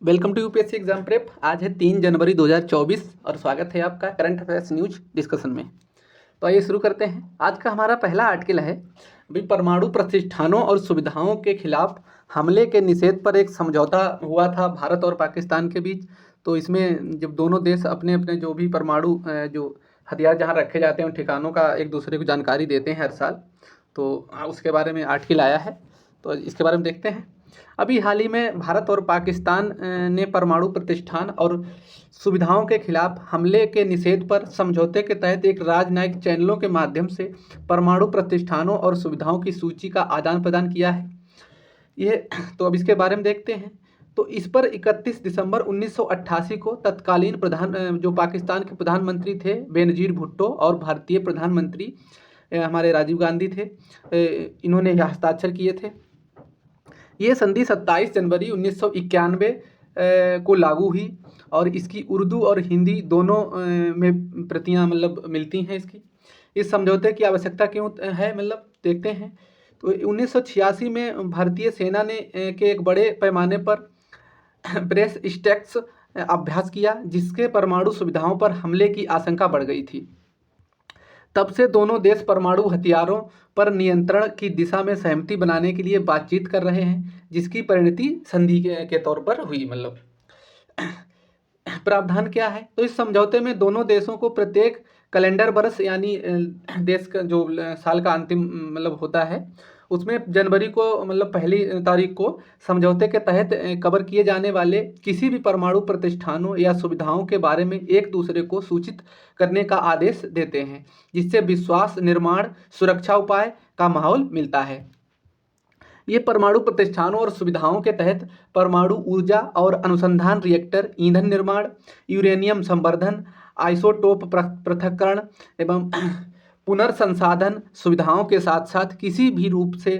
Welcome to UPSC exam prep. आज है 3 जनवरी 2024 और स्वागत है आपका करंट अफेयर्स न्यूज डिस्कशन में। तो आइए शुरू करते हैं। आज का हमारा पहला आर्टिकल है अभी परमाणु प्रतिष्ठानों और सुविधाओं के खिलाफ हमले के निषेध पर एक समझौता हुआ था भारत और पाकिस्तान के बीच। तो इसमें जब दोनों देश अपने अपने जो भी परमाणु जो हथियार जहाँ रखे जाते हैं उन ठिकानों का एक दूसरे को जानकारी देते हैं हर साल, तो उसके बारे में आर्टिकल आया है। तो इसके बारे में देखते हैं। अभी हाल ही में भारत और पाकिस्तान ने परमाणु प्रतिष्ठान और सुविधाओं के खिलाफ हमले के निषेध पर समझौते के तहत एक राजनयिक चैनलों के माध्यम से परमाणु प्रतिष्ठानों और सुविधाओं की सूची का आदान प्रदान किया है। ये तो अब इसके बारे में देखते हैं। तो इस पर 31 दिसंबर 1988 को तत्कालीन जो पाकिस्तान के प्रधानमंत्री थे बेनजीर भुट्टो और भारतीय प्रधानमंत्री हमारे राजीव गांधी थे, इन्होंने हस्ताक्षर किए थे। ये संधि 27 जनवरी 1991 को लागू हुई और इसकी उर्दू और हिंदी दोनों में प्रतियां मिलती हैं इसकी। इस समझौते की आवश्यकता क्यों है देखते हैं। तो 1986 में भारतीय सेना ने के एक बड़े पैमाने पर ब्रेस स्टेक्स अभ्यास किया जिसके परमाणु सुविधाओं पर हमले की आशंका बढ़ गई थी। तब से दोनों देश परमाणु हथियारों पर नियंत्रण की दिशा में सहमति बनाने के लिए बातचीत कर रहे हैं, जिसकी परिणति संधि के तौर पर हुई। प्रावधान क्या है? तो इस समझौते में दोनों देशों को प्रत्येक कैलेंडर वर्ष यानी देश का जो साल का अंतिम होता है उसमें जनवरी को पहली तारीख को समझौते के तहत कवर किए जाने वाले किसी भी परमाणु प्रतिष्ठानों या सुविधाओं के बारे में एक दूसरे को सूचित करने का आदेश देते हैं, जिससे विश्वास निर्माण सुरक्षा उपाय का माहौल मिलता है। ये परमाणु प्रतिष्ठानों और सुविधाओं के तहत परमाणु ऊर्जा और अनुसंधान रिएक्टर, ईंधन निर्माण, यूरेनियम संवर्धन, आइसोटोप पृथक्करण एवं पुनर्संसाधन सुविधाओं के साथ साथ किसी भी रूप से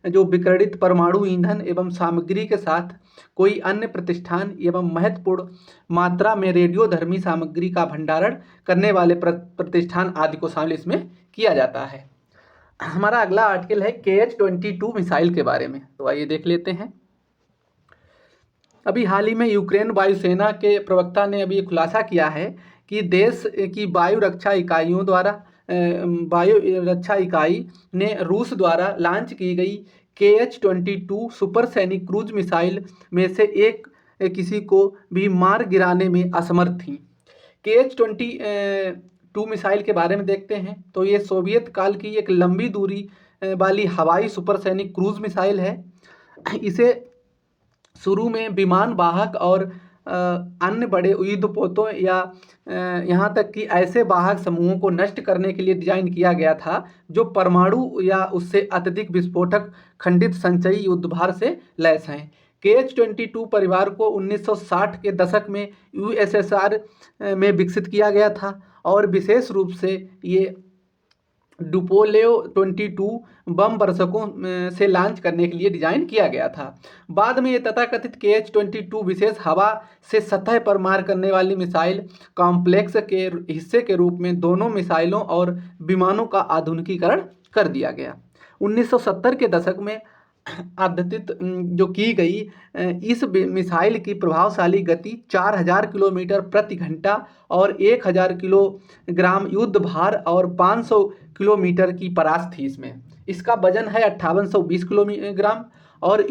जो विकिरणित परमाणु ईंधन एवं सामग्री के साथ कोई अन्य प्रतिष्ठान एवं महत्वपूर्ण मात्रा में रेडियोधर्मी सामग्री का भंडारण करने वाले प्रतिष्ठान आदि को शामिल इसमें किया जाता है। हमारा अगला आर्टिकल है KH-22 मिसाइल के बारे में। तो आइए देख लेते हैं। अभी हाल ही में यूक्रेन वायुसेना के प्रवक्ता ने अभी खुलासा किया है कि देश की वायु रक्षा इकाई ने रूस द्वारा लॉन्च की गई KH-22 सुपरसैनिक क्रूज मिसाइल में से एक किसी को भी मार गिराने में असमर्थ थी। KH-22 मिसाइल के बारे में देखते हैं। तो ये सोवियत काल की एक लंबी दूरी वाली हवाई सुपरसैनिक क्रूज मिसाइल है। इसे शुरू में विमान वाहक और अन्य बड़े युद्धपोतों या यहाँ तक कि ऐसे वाहक समूहों को नष्ट करने के लिए डिजाइन किया गया था जो परमाणु या उससे अत्यधिक विस्फोटक खंडित संचयी युद्धभार से लैस हैं। KH-22 परिवार को 1960 के दशक में USSR में विकसित किया गया था और विशेष रूप से ये डुपोलेव 22 बम वर्षकों से लॉन्च करने के लिए डिजाइन किया गया था। बाद में ये तथाकथित KH-22 विशेष हवा से सतह पर मार करने वाली मिसाइल कॉम्प्लेक्स के हिस्से के रूप में दोनों मिसाइलों और विमानों का आधुनिकीकरण कर दिया गया। 1970 के दशक में अद्यतित जो की गई इस मिसाइल की प्रभावशाली गति 4000 किलोमीटर प्रति घंटा और 1000 किलोग्राम युद्ध भार और 500 किलोमीटर की परास थी। इसका वजन है 5820 किलोग्राम और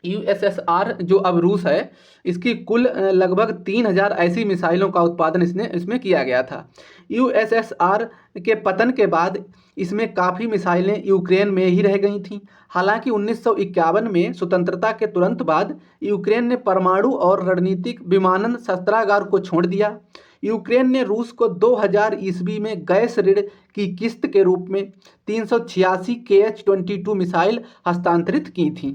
USSR जो अब रूस है इसकी कुल लगभग 3000 ऐसी मिसाइलों का उत्पादन इसमें किया गया था। USSR के पतन के बाद इसमें काफ़ी मिसाइलें यूक्रेन में ही रह गई थीं। हालांकि 1951 में स्वतंत्रता के तुरंत बाद यूक्रेन ने परमाणु और रणनीतिक विमानन शस्त्रागार को छोड़ दिया। यूक्रेन ने रूस को 2000 ईस्वी में गैस ऋण की किस्त के रूप में 386 KH-22 मिसाइल हस्तांतरित की थीं।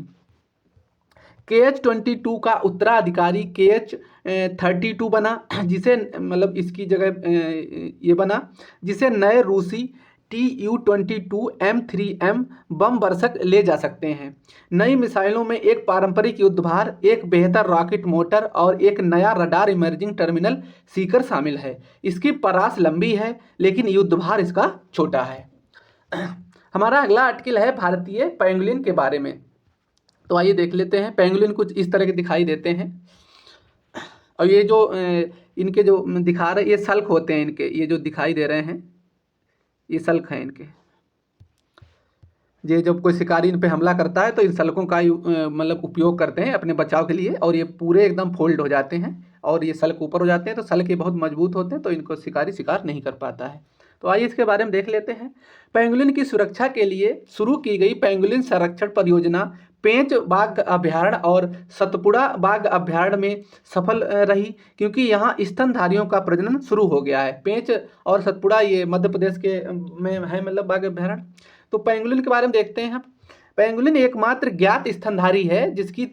KH-22 का उत्तराधिकारी KH-32 बना, जिसे इसकी जगह ये बना जिसे नए रूसी Tu-22 M3M बम वर्षक ले जा सकते हैं। नई मिसाइलों में एक पारंपरिक युद्धभार, एक बेहतर रॉकेट मोटर और एक नया रडार इमर्जिंग टर्मिनल सीकर शामिल है। इसकी परास लंबी है लेकिन युद्धभार इसका छोटा है। हमारा अगला आर्टिकल है भारतीय पेंगुलिन के बारे में। तो आइए देख लेते हैं। पेंगुलिन कुछ इस तरह के दिखाई देते हैं, और ये जो इनके जो दिखा रहे, ये सल्क होते हैं इनके, ये जो दिखाई दे रहे हैं ये सल्क हैं इनके। ये जब कोई शिकारी इन पे हमला करता है तो इन सल्कों का मतलब उपयोग करते हैं अपने बचाव के लिए, और ये पूरे एकदम फोल्ड हो जाते हैं और ये सल्क ऊपर हो जाते हैं, तो सल्क ये बहुत मजबूत होते हैं, तो इनको शिकारी शिकार नहीं कर पाता है। तो आइए इसके बारे में देख लेते हैं। पेंगुलिन की सुरक्षा के लिए शुरू की गई पेंगुलिन संरक्षण परियोजना पेंच बाघ अभ्यारण्य और सतपुड़ा बाघ अभ्यारण्य में सफल रही, क्योंकि यहाँ स्तनधारियों का प्रजनन शुरू हो गया है। पेंच और सतपुड़ा ये मध्य प्रदेश के में है, मतलब बाघ अभ्यारण्य। तो पेंगुलिन के बारे में देखते हैं हम। पेंगुलिन एकमात्र ज्ञात स्तनधारी है जिसकी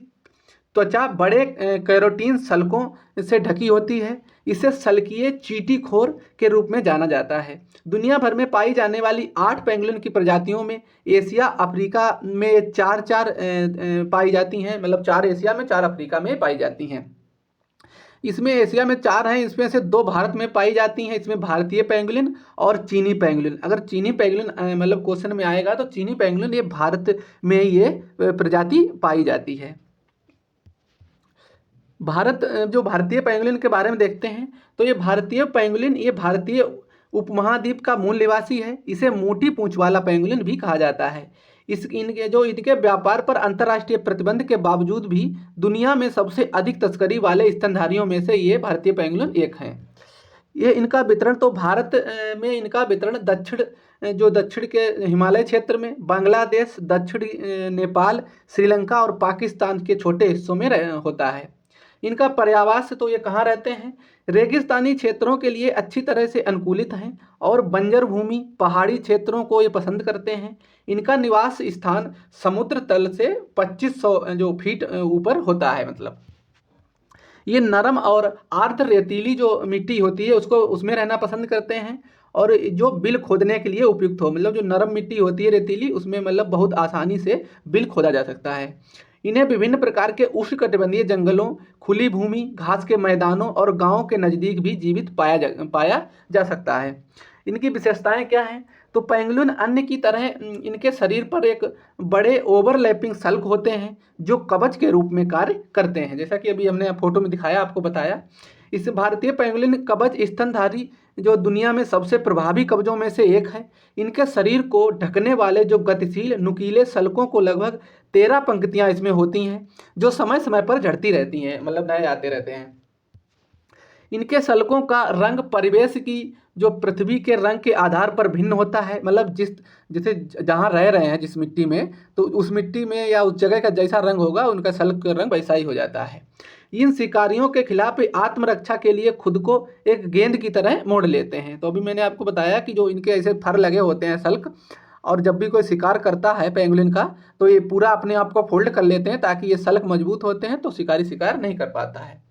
त्वचा बड़े कैरोटीन सल्कों से ढकी होती है। इसे सल्कीय चींटीखोर के रूप में जाना जाता है। दुनिया भर में पाई जाने वाली 8 पेंगुलिन की प्रजातियों में एशिया अफ्रीका में 4 पाई जाती हैं, मतलब 4 एशिया में 4 अफ्रीका में पाई जाती हैं। इसमें एशिया में 4 हैं, इसमें से 2 भारत में पाई जाती हैं। इसमें भारतीय पेंगुलिन और चीनी पेंगुलिन। अगर चीनी पेंगुलिन मतलब क्वेश्चन में आएगा तो चीनी पेंगुलिन ये भारत में ये प्रजाति पाई जाती है। जो भारतीय पेंगुलिन के बारे में देखते हैं, तो ये भारतीय पेंगुलिन ये भारतीय उपमहाद्वीप का मूल निवासी है। इसे मोटी पूंछ वाला पेंगुलिन भी कहा जाता है। इनके व्यापार पर अंतर्राष्ट्रीय प्रतिबंध के बावजूद भी दुनिया में सबसे अधिक तस्करी वाले स्तनधारियों में से ये भारतीय पेंगुलिन एक हैं। ये इनका वितरण तो भारत में इनका वितरण दक्षिण के हिमालय क्षेत्र में, बांग्लादेश, दक्षिण नेपाल, श्रीलंका और पाकिस्तान के छोटे हिस्सों में होता है। इनका पर्यावास तो ये कहाँ रहते हैं? रेगिस्तानी क्षेत्रों के लिए अच्छी तरह से अनुकूलित हैं और बंजर भूमि, पहाड़ी क्षेत्रों को ये पसंद करते हैं। इनका निवास स्थान समुद्र तल से 2500 जो फीट ऊपर होता है। मतलब ये नरम और आर्द्र रेतीली जो मिट्टी होती है उसमें रहना पसंद करते हैं, और जो बिल खोदने के लिए उपयुक्त हो, मतलब जो नरम मिट्टी होती है रेतीली, उसमें मतलब बहुत आसानी से बिल खोदा जा सकता है। इन्हें विभिन्न प्रकार के उष्णकटिबंधीय जंगलों, खुली भूमि, घास के मैदानों और गांवों के नज़दीक भी जीवित पाया जा सकता है। इनकी विशेषताएं क्या हैं? तो पेंगुलिन अन्य की तरह इनके शरीर पर एक बड़े ओवरलैपिंग सल्क होते हैं जो कवच के रूप में कार्य करते हैं, जैसा कि अभी हमने फोटो में दिखाया, आपको बताया। इस भारतीय पेंगुलिन कवच स्तनधारी जो दुनिया में सबसे प्रभावी कवचों में से एक है। इनके शरीर को ढकने वाले जो गतिशील नुकीले सल्कों को लगभग 13 पंक्तियां इसमें होती हैं जो समय समय पर झड़ती रहती हैं, मतलब नए आते रहते हैं। इनके सल्कों का रंग परिवेश की जो पृथ्वी के रंग के आधार पर भिन्न होता है, मतलब जैसे जहाँ रह रहे हैं जिस मिट्टी में, तो उस मिट्टी में या उस जगह का जैसा रंग होगा उनका सल्क का रंग वैसा ही हो जाता है। इन शिकारियों के खिलाफ आत्मरक्षा के लिए खुद को एक गेंद की तरह मोड़ लेते हैं। तो अभी मैंने आपको बताया कि जो इनके ऐसे फर लगे होते हैं सल्क, और जब भी कोई शिकार करता है पेंगुलिन का तो ये पूरा अपने आप को फोल्ड कर लेते हैं ताकि ये सल्क मजबूत होते हैं, तो शिकारी शिकार नहीं कर पाता है।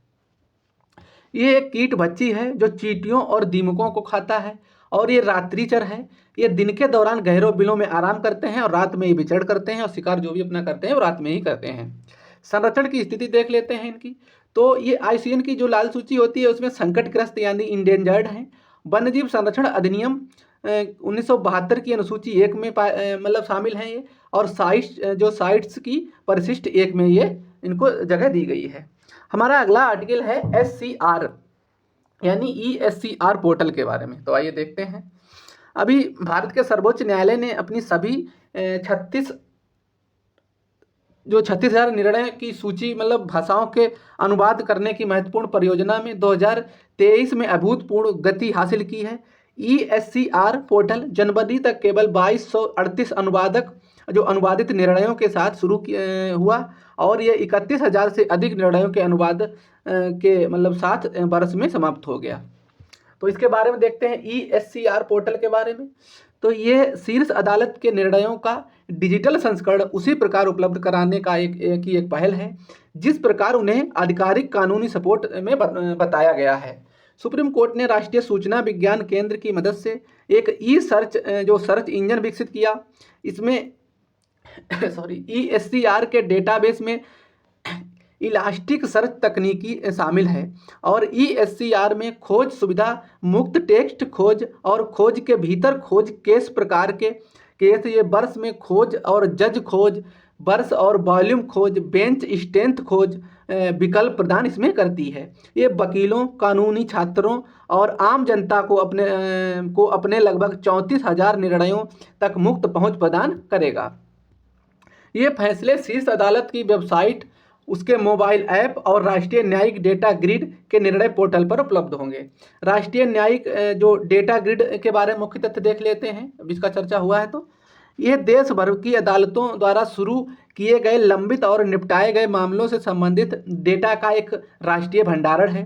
ये एक कीट भक्षी है जो चींटियों और दीमकों को खाता है, और ये रात्रिचर है। ये दिन के दौरान गहरे बिलों में आराम करते हैं और रात में ही विचरण करते हैं, और शिकार जो भी अपना करते हैं वो रात में ही करते हैं। संरक्षण की स्थिति देख लेते हैं इनकी। तो ये IUCN की जो लाल सूची होती है उसमें संकटग्रस्त यानी इंडेंजर्ड हैं। वन्यजीव संरक्षण अधिनियम 1972 की अनुसूची 1 में मतलब शामिल हैं ये, और साइट्स की परिशिष्ट 1 में ये इनको जगह दी गई है। हमारा अगला आर्टिकल है SCR यानी ESCR पोर्टल के बारे में। तो आइए देखते हैं। अभी भारत के सर्वोच्च न्यायालय ने अपनी सभी 36,000 निर्णय की सूची, मतलब भाषाओं के अनुवाद करने की महत्वपूर्ण परियोजना में 2023 में अभूतपूर्व गति हासिल की है। ESCR पोर्टल जनवरी तक केवल 2238 जो अनुवादित निर्णयों के साथ शुरू हुआ, और ये 31,000 से अधिक निर्णयों के अनुवाद के मतलब 7 वर्ष में समाप्त हो गया। तो इसके बारे में देखते हैं ESCR पोर्टल के बारे में। तो ये शीर्ष अदालत के निर्णयों का डिजिटल संस्करण उसी प्रकार उपलब्ध कराने का एक पहल है जिस प्रकार उन्हें आधिकारिक कानूनी सपोर्ट में बताया गया है। सुप्रीम कोर्ट ने राष्ट्रीय सूचना विज्ञान केंद्र की मदद से एक सर्च इंजन विकसित किया। इसमें ESCR के डेटाबेस में इलास्टिक सर्च तकनीकी शामिल है, और ESCR में खोज सुविधा मुक्त टेक्स्ट खोज और खोज के भीतर खोज केस प्रकार के केस, ये वर्ष में खोज और जज खोज वर्ष और वॉल्यूम खोज, बेंच स्ट्रेंथ खोज विकल्प प्रदान इसमें करती है। ये वकीलों, कानूनी छात्रों और आम जनता को अपने लगभग 34,000 निर्णयों तक मुक्त पहुंच प्रदान करेगा। ये फैसले शीर्ष अदालत की वेबसाइट, उसके मोबाइल ऐप और राष्ट्रीय न्यायिक डेटा ग्रिड के निर्णय पोर्टल पर उपलब्ध होंगे। राष्ट्रीय न्यायिक जो डेटा ग्रिड के बारे में मुख्य तथ्य देख लेते हैं, अब इसका चर्चा हुआ है तो यह देश भर की अदालतों द्वारा शुरू किए गए लंबित और निपटाए गए मामलों से संबंधित डेटा का एक राष्ट्रीय भंडारण है।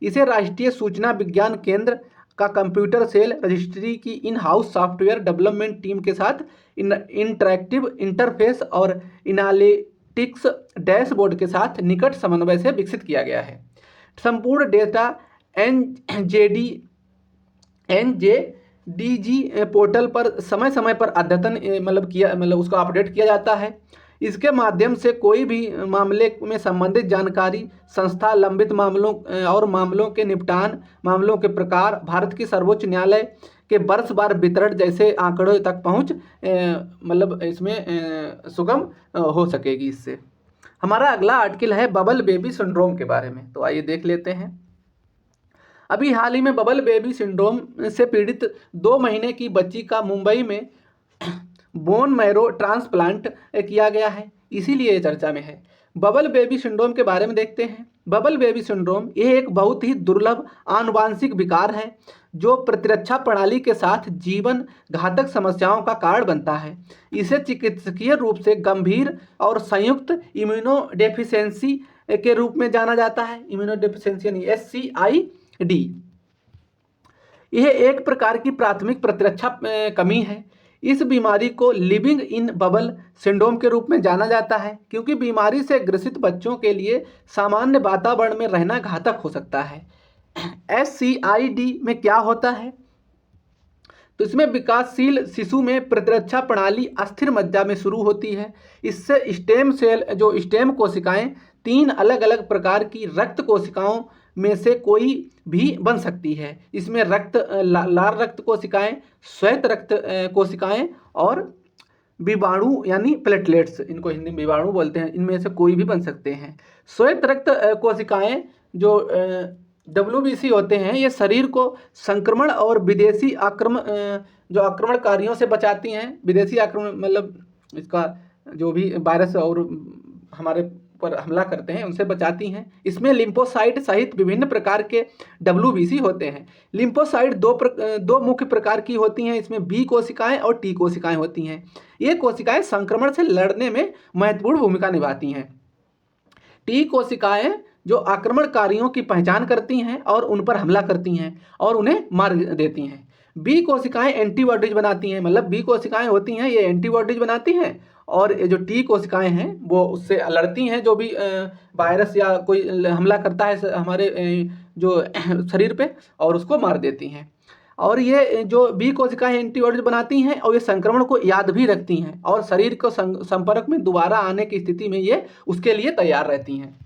इसे राष्ट्रीय सूचना विज्ञान केंद्र का कंप्यूटर सेल रजिस्ट्री की in house software development team के साथ इंटरैक्टिव इंटरफेस और एनालिटिक्स डैशबोर्ड के साथ निकट समन्वय से विकसित किया गया है। संपूर्ण डेटा एनजेडीजी पोर्टल पर समय समय पर अद्यतन उसको अपडेट किया जाता है। इसके माध्यम से कोई भी मामले में संबंधित जानकारी, संस्था, लंबित मामलों और मामलों के निपटान, मामलों के प्रकार, भारत की सर्वोच्च न्यायालय के वर्षवार वितरण जैसे आंकड़ों तक पहुंच इसमें सुगम हो सकेगी। इससे हमारा अगला आर्टिकल है बबल बेबी सिंड्रोम के बारे में, तो आइए देख लेते हैं। अभी हाल ही में बबल बेबी सिंड्रोम से पीड़ित 2 महीने की बच्ची का मुंबई में बोन मैरो ट्रांसप्लांट किया गया है, इसीलिए चर्चा में है। बबल बेबी सिंड्रोम के बारे में देखते हैं। बबल बेबी सिंड्रोम ये एक बहुत ही दुर्लभ आनुवांशिक विकार है जो प्रतिरक्षा प्रणाली के साथ जीवन घातक समस्याओं का कारण बनता है। इसे चिकित्सकीय रूप से गंभीर और संयुक्त इम्यूनोडेफिशिएंसी के रूप में जाना जाता है। इम्यूनोडेफिशिएंसी यानी SCID। यह एक प्रकार की प्राथमिक प्रतिरक्षा कमी है। इस बीमारी को लिविंग इन बबल सिंड्रोम के रूप में जाना जाता है क्योंकि बीमारी से ग्रसित बच्चों के लिए सामान्य वातावरण में रहना घातक हो सकता है। SCID में क्या होता है? तो इसमें विकासशील शिशु में प्रतिरक्षा प्रणाली अस्थिर मज्जा में शुरू होती है। इससे स्टेम कोशिकाएं 3 अलग अलग प्रकार की रक्त कोशिकाओं में से कोई भी बन सकती है। इसमें लाल रक्त कोशिकाएं, श्वेत रक्त कोशिकाएं और विषाणु यानी प्लेटलेट्स, इनको हिंदी में विषाणु बोलते हैं, इनमें से कोई भी बन सकते हैं। श्वेत रक्त कोशिकाएं जो WBC होते हैं, ये शरीर को संक्रमण और विदेशी आक्रमणकारियों से बचाती हैं। विदेशी आक्रमण इसका जो भी वायरस और हमारे पर हमला करते हैं उनसे बचाती हैं। इसमें लिम्फोसाइट सहित विभिन्न प्रकार के WBC होते हैं। लिम्फोसाइट दो मुख्य प्रकार की होती हैं। इसमें B कोशिकाएं और T कोशिकाएं होती हैं। ये कोशिकाएं संक्रमण से लड़ने में महत्वपूर्ण भूमिका निभाती हैं। T कोशिकाएं जो आक्रमणकारियों की पहचान करती हैं और उन पर हमला करती हैं और उन्हें मार देती हैं। B कोशिकाएं एंटीबॉडीज बनाती हैं, B कोशिकाएं होती हैं ये एंटीबॉडीज बनाती हैं, और ये जो T कोशिकाएं हैं वो उससे लड़ती हैं जो भी वायरस या कोई हमला करता है हमारे जो शरीर पे, और उसको मार देती हैं। और ये जो B कोशिकाएं एंटीबॉडीज बनाती हैं और ये संक्रमण को याद भी रखती हैं और शरीर को संपर्क में दोबारा आने की स्थिति में ये उसके लिए तैयार रहती हैं।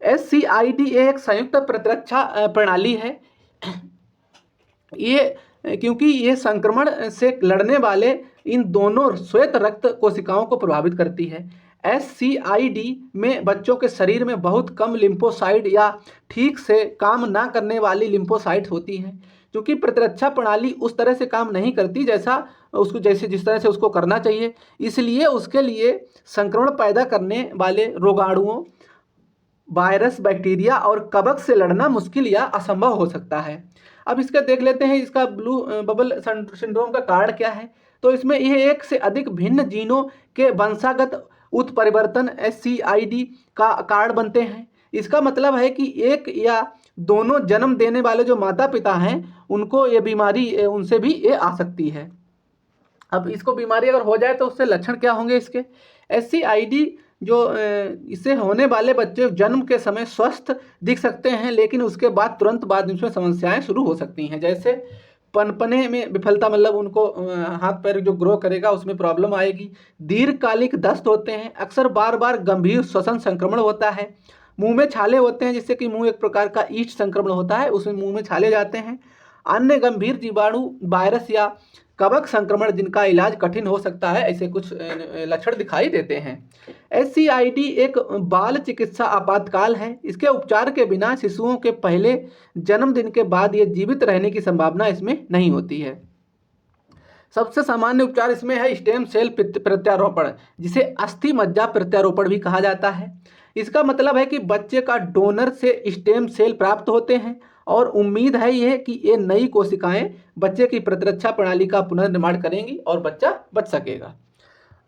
SCID एक संयुक्त प्रतिरक्षा प्रणाली है। ये क्योंकि ये संक्रमण से लड़ने वाले इन दोनों श्वेत रक्त कोशिकाओं को प्रभावित करती है। SCID में बच्चों के शरीर में बहुत कम लिम्फोसाइट या ठीक से काम ना करने वाली लिम्फोसाइट होती हैं, क्योंकि प्रतिरक्षा प्रणाली उस तरह से काम नहीं करती जिस तरह से उसको करना चाहिए। इसलिए उसके लिए संक्रमण पैदा करने वाले रोगाणुओं, वायरस, बैक्टीरिया और कवक से लड़ना मुश्किल या असंभव हो सकता है। अब इसका देख लेते हैं इसका बबल सिंड्रोम का कारण क्या है। तो इसमें यह एक से अधिक भिन्न जीनों के वंशागत उत्परिवर्तन SCID का कारण बनते हैं। इसका मतलब है कि एक या दोनों जन्म देने वाले जो माता पिता हैं उनको ये बीमारी उनसे भी ये आ सकती है। अब इसको बीमारी अगर हो जाए तो उससे लक्षण क्या होंगे इसके? SCID जो इससे होने वाले बच्चे जन्म के समय स्वस्थ दिख सकते हैं, लेकिन उसके बाद तुरंत बाद इसमें समस्याएं शुरू हो सकती हैं, जैसे पनपने में विफलता, उनको हाथ पैर जो ग्रो करेगा उसमें प्रॉब्लम आएगी। दीर्घकालिक दस्त होते हैं, अक्सर बार बार गंभीर श्वसन संक्रमण होता है। मुंह में छाले होते हैं, जिससे कि मुंह एक प्रकार का ईस्ट संक्रमण होता है, उसमें मुंह में छाले जाते हैं। अन्य गंभीर जीवाणु, वायरस या कवक संक्रमण जिनका इलाज कठिन हो सकता है, ऐसे कुछ लक्षण दिखाई देते हैं। SCID एक बाल चिकित्सा आपातकाल है। इसके उपचार के बिना शिशुओं के पहले जन्मदिन के बाद ये जीवित रहने की संभावना इसमें नहीं होती है। सबसे सामान्य उपचार इसमें है स्टेम सेल प्रत्यारोपण, जिसे अस्थि मज्जा प्रत्यारोपण भी कहा जाता है। इसका मतलब है कि बच्चे का डोनर से स्टेम सेल प्राप्त होते हैं और उम्मीद है यह कि ये नई कोशिकाएं बच्चे की प्रतिरक्षा प्रणाली का पुनर्निर्माण करेंगी और बच्चा बच सकेगा।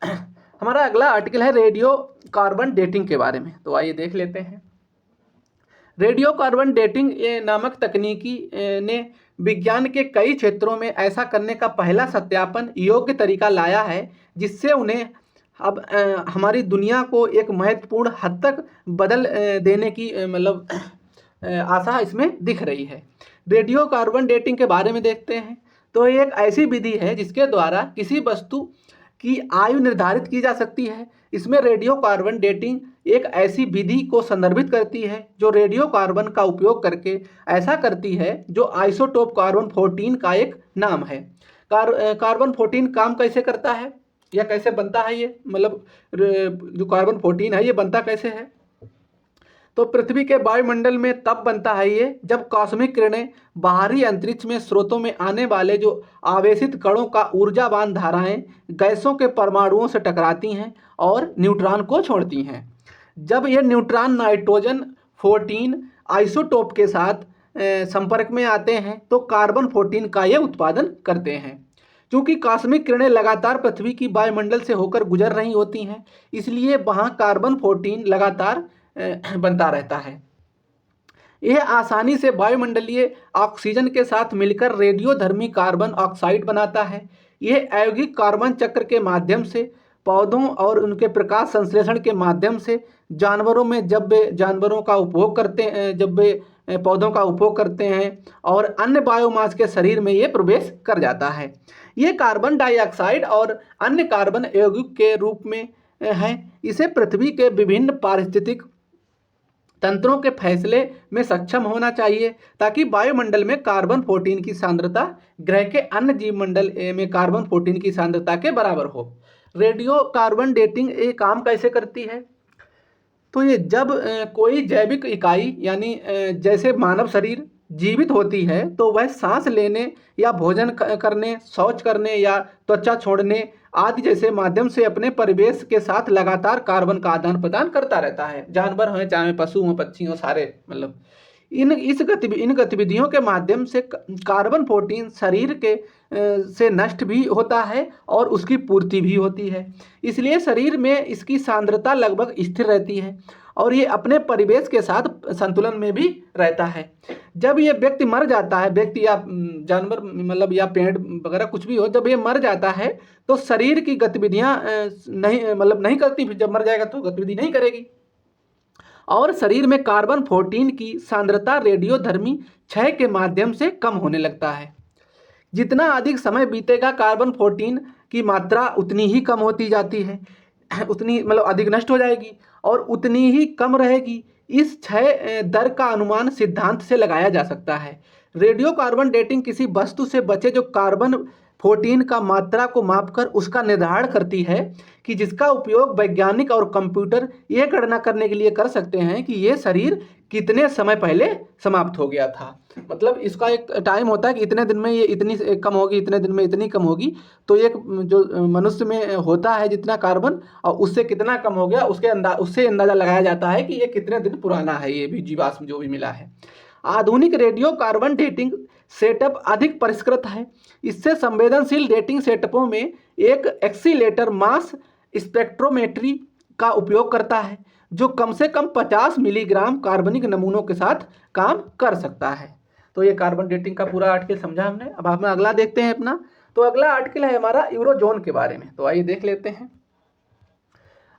हमारा अगला आर्टिकल है रेडियो कार्बन डेटिंग के बारे में, तो आइए देख लेते हैं। रेडियो कार्बन डेटिंग नामक तकनीकी ने विज्ञान के कई क्षेत्रों में ऐसा करने का पहला सत्यापन योग्य तरीका लाया है, जिससे उन्हें अब हमारी दुनिया को एक महत्वपूर्ण हद तक बदल देने की मतलब आशा इसमें दिख रही है। रेडियो कार्बन डेटिंग के बारे में देखते हैं। तो ये एक ऐसी विधि है जिसके द्वारा किसी वस्तु की आयु निर्धारित की जा सकती है। इसमें रेडियो कार्बन डेटिंग एक ऐसी विधि को संदर्भित करती है जो रेडियो कार्बन का उपयोग करके ऐसा करती है जो आइसोटोप कार्बन 14 का एक नाम है। कार्बन 14 काम कैसे करता है या कैसे बनता है, ये मतलब जो कार्बन 14 है ये बनता कैसे है? तो पृथ्वी के वायुमंडल में तब बनता है ये जब कॉस्मिक किरणें बाहरी अंतरिक्ष में स्रोतों में आने वाले जो आवेशित कणों का ऊर्जावान धाराएं गैसों के परमाणुओं से टकराती हैं और न्यूट्रॉन को छोड़ती हैं। जब ये न्यूट्रॉन नाइट्रोजन 14 आइसोटोप के साथ संपर्क में आते हैं तो कार्बन 14 का ये उत्पादन करते हैं। क्योंकि कॉस्मिक किरणें लगातार पृथ्वी की वायुमंडल से होकर गुजर रही होती हैं, इसलिए वहाँ कार्बन 14 लगातार बनता रहता है। यह आसानी से वायुमंडलीय ऑक्सीजन के साथ मिलकर रेडियोधर्मी कार्बन ऑक्साइड बनाता है। यह अयौगिक कार्बन चक्र के माध्यम से पौधों और उनके प्रकाश संश्लेषण के माध्यम से जानवरों में जब वे जानवरों का उपभोग करते हैं, जब वे पौधों का उपभोग करते हैं और अन्य बायोमास के शरीर में ये प्रवेश कर जाता है। ये कार्बन डाइऑक्साइड और अन्य कार्बन यौगिक के रूप में है। इसे पृथ्वी के विभिन्न पारिस्थितिक तंत्रों के फैसले में सक्षम होना चाहिए ताकि वायुमंडल में कार्बन 14 की सांद्रता ग्रह के अन्य जीवमंडल में कार्बन 14 की सांद्रता के बराबर हो। रेडियो कार्बन डेटिंग ये काम कैसे करती है? तो ये जब कोई जैविक इकाई यानी जैसे मानव शरीर जीवित होती है तो वह सांस लेने या भोजन करने, शौच करने या त्वचा छोड़ने आदि जैसे माध्यम से अपने परिवेश के साथ लगातार कार्बन का आदान प्रदान करता रहता है। जानवर हों चाहे पशु हों पक्षी हों, सारे मतलब इन गतिविधियों के माध्यम से कार्बन 14 शरीर के से नष्ट भी होता है और उसकी पूर्ति भी होती है। इसलिए शरीर में इसकी सांद्रता लगभग स्थिर रहती है और ये अपने परिवेश के साथ संतुलन में भी रहता है। जब ये व्यक्ति मर जाता है, व्यक्ति या जानवर मतलब या पेड़ वगैरह कुछ भी हो, जब ये मर जाता है तो शरीर की गतिविधियां नहीं करती। जब मर जाएगा तो गतिविधि नहीं करेगी और शरीर में कार्बन 14 की सांद्रता रेडियोधर्मी क्षय के माध्यम से कम होने लगता है। जितना अधिक समय बीतेगा कार्बन 14 की मात्रा उतनी ही कम होती जाती है, उतनी मतलब अधिक नष्ट हो जाएगी और उतनी ही कम रहेगी। इस क्षय दर का अनुमान सिद्धांत से लगाया जा सकता है। रेडियो कार्बन डेटिंग किसी वस्तु से बचे जो कार्बन 14 का मात्रा को मापकर उसका निर्धारण करती है कि जिसका उपयोग वैज्ञानिक और कंप्यूटर यह गणना करने के लिए कर सकते हैं कि ये शरीर कितने समय पहले समाप्त हो गया था। मतलब इसका एक टाइम होता है कि इतने दिन में ये इतनी कम होगी, इतने दिन में इतनी कम होगी। तो एक जो मनुष्य में होता है जितना कार्बन और उससे कितना कम हो गया उससे अंदाज़ा लगाया जाता है कि ये कितने दिन पुराना है, ये भी जीवाश्म जो भी मिला है। आधुनिक रेडियो कार्बन डेटिंग सेटअप अधिक परिष्कृत है। इससे संवेदनशील डेटिंग सेटअपों में एक एक्सीलेटर मास स्पेक्ट्रोमेट्री का उपयोग करता है जो कम से कम 50 मिलीग्राम कार्बनिक नमूनों के साथ काम कर सकता है। तो ये कार्बन डेटिंग का पूरा आर्टिकल समझा हमने। अब हम अगला देखते हैं अपना। तो अगला आर्टिकल है हमारा यूरोजोन के बारे में, तो आइए देख लेते हैं।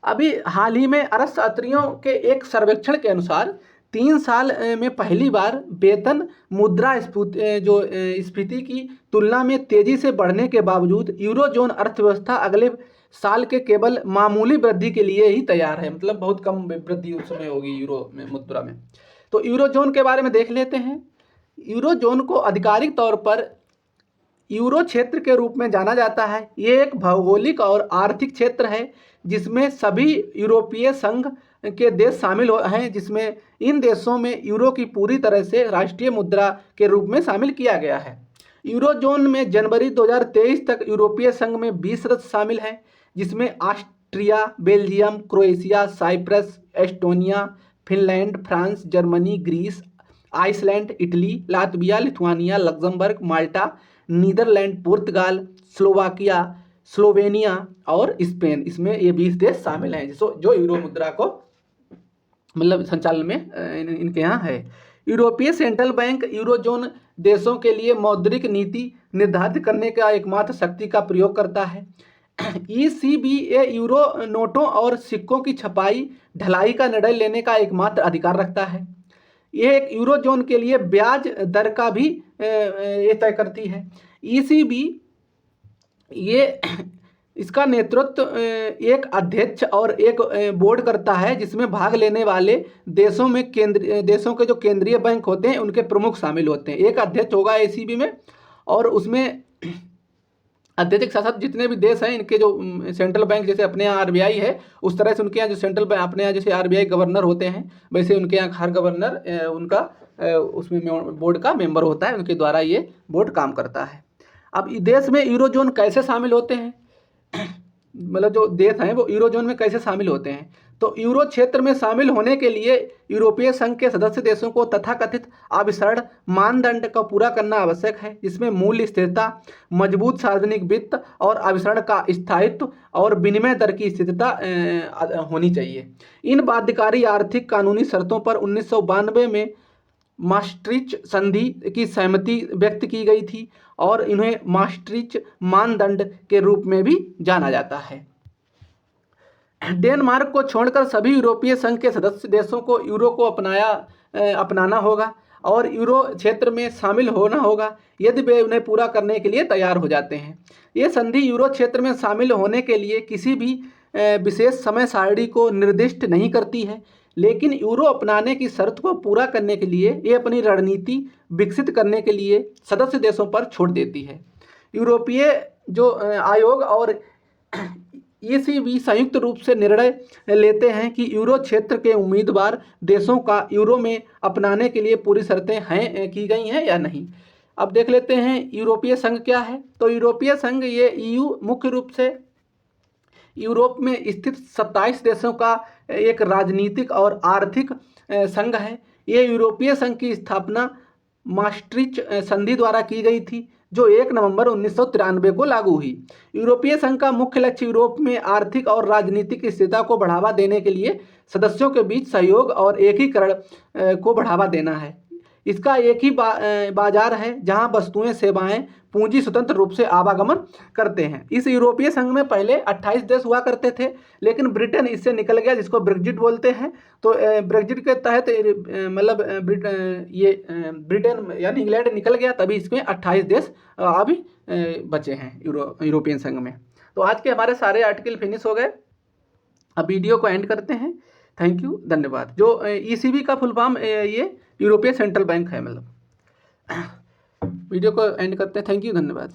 अभी हाल ही में अरब यात्रियों के एक सर्वेक्षण के अनुसार 3 साल में पहली बार वेतन मुद्रास्फीति की तुलना में तेजी से बढ़ने के बावजूद यूरोजोन अर्थव्यवस्था अगले साल के केवल मामूली वृद्धि के लिए ही तैयार है। मतलब बहुत कम वृद्धि उसमें होगी यूरो में, मुद्रा में। तो यूरोजोन के बारे में देख लेते हैं। यूरोजोन को आधिकारिक तौर पर यूरो क्षेत्र के रूप में जाना जाता है। ये एक भौगोलिक और आर्थिक क्षेत्र है जिसमें सभी यूरोपीय संघ के देश शामिल हैं, जिसमें इन देशों में यूरो की पूरी तरह से राष्ट्रीय मुद्रा के रूप में शामिल किया गया है। यूरोजोन में जनवरी 2023 तक यूरोपीय संघ में 20 सदस्य शामिल हैं, जिसमें Austria, Belgium, Croatia, Cyprus, Estonia, Finland, France, Germany, Greece, Iceland, Italy, Latvia, Lithuania, Luxembourg, Malta, Netherland, पुर्तगाल, स्लोवाकिया, स्लोवेनिया और स्पेन। इसमें ये 20 देश शामिल हैं जो यूरो मुद्रा को मतलब संचालन में इनके यहाँ है। यूरोपीय सेंट्रल बैंक यूरोजोन देशों के लिए मौद्रिक नीति निर्धारित करने का एकमात्र शक्ति का प्रयोग करता है। ECB यूरो नोटों और सिक्कों की छपाई ढलाई का निर्णय लेने का एकमात्र अधिकार रखता है। यह एक यूरोजोन के लिए ब्याज दर का भी ये तय करती है। ECB ये इसका नेतृत्व एक अध्यक्ष और एक बोर्ड करता है, जिसमें भाग लेने वाले देशों के जो केंद्रीय बैंक होते हैं उनके प्रमुख शामिल होते हैं। एक अध्यक्ष होगा ECB में, और उसमें अध्यक्ष के साथ साथ जितने भी देश हैं इनके जो सेंट्रल बैंक, जैसे अपने यहाँ RBI है, उस तरह से उनके यहाँ जो सेंट्रल बैंक अपने यहाँ जैसे RBI गवर्नर होते हैं, वैसे उनके यहाँ हर गवर्नर उनका उसमें बोर्ड का मेंबर होता है, उनके द्वारा ये बोर्ड काम करता है। अब देश में यूरोजोन कैसे शामिल होते हैं, मतलब जो देश हैं वो यूरोजोन में कैसे शामिल होते हैं, तो यूरो क्षेत्र में शामिल होने के लिए यूरोपीय संघ के सदस्य देशों को तथाकथित अभिसरण मानदंड का पूरा करना आवश्यक है, जिसमें मूल्य स्थिरता, मजबूत सार्वजनिक वित्त और अभिसरण का स्थायित्व और विनिमय दर की स्थिरता होनी चाहिए। इन बाध्यकारी आर्थिक कानूनी शर्तों पर 1992 में maastricht संधि की सहमति व्यक्त की गई थी और इन्हें maastricht मानदंड के रूप में भी जाना जाता है। डेनमार्क को छोड़कर सभी यूरोपीय संघ के सदस्य देशों को यूरो को अपनाना होगा और यूरो क्षेत्र में शामिल होना होगा, यदि वे उन्हें पूरा करने के लिए तैयार हो जाते हैं। ये संधि यूरो क्षेत्र में शामिल होने के लिए किसी भी विशेष समय सारणी को निर्दिष्ट नहीं करती है, लेकिन यूरो अपनाने की शर्त को पूरा करने के लिए ये अपनी रणनीति विकसित करने के लिए सदस्य देशों पर छोड़ देती है। यूरोपीय जो आयोग और ECB संयुक्त रूप से निर्णय लेते हैं कि यूरो क्षेत्र के उम्मीदवार देशों का यूरो में अपनाने के लिए पूरी शर्तें की गई हैं या नहीं। अब देख लेते हैं यूरोपीय संघ क्या है। तो यूरोपीय संघ ये EU मुख्य रूप से यूरोप में स्थित 27 देशों का एक राजनीतिक और आर्थिक संघ है। ये यूरोपीय संघ की स्थापना maastricht संधि द्वारा की गई थी, जो 1 नवंबर 1993 को लागू हुई। यूरोपीय संघ का मुख्य लक्ष्य यूरोप में आर्थिक और राजनीतिक स्थिरता को बढ़ावा देने के लिए सदस्यों के बीच सहयोग और एकीकरण को बढ़ावा देना है। इसका एक ही बाजार है जहां वस्तुएं, सेवाएं, पूंजी स्वतंत्र रूप से आवागमन करते हैं। इस यूरोपीय संघ में पहले 28 देश हुआ करते थे, लेकिन ब्रिटेन इससे निकल गया, जिसको ब्रेग्जिट बोलते हैं। तो ब्रेग्जिट के तहत मतलब ब्रिटेन यानी इंग्लैंड निकल गया, तभी इसमें 28 देश अभी बचे हैं यूरोपियन संघ में। तो आज के हमारे सारे आर्टिकल फिनिश हो गए। अब वीडियो को एंड करते हैं। थैंक यू, धन्यवाद। जो ECB का फुल फॉर्म ये यूरोपीय सेंट्रल बैंक है। मतलब वीडियो को एंड करते हैं। थैंक यू, धन्यवाद।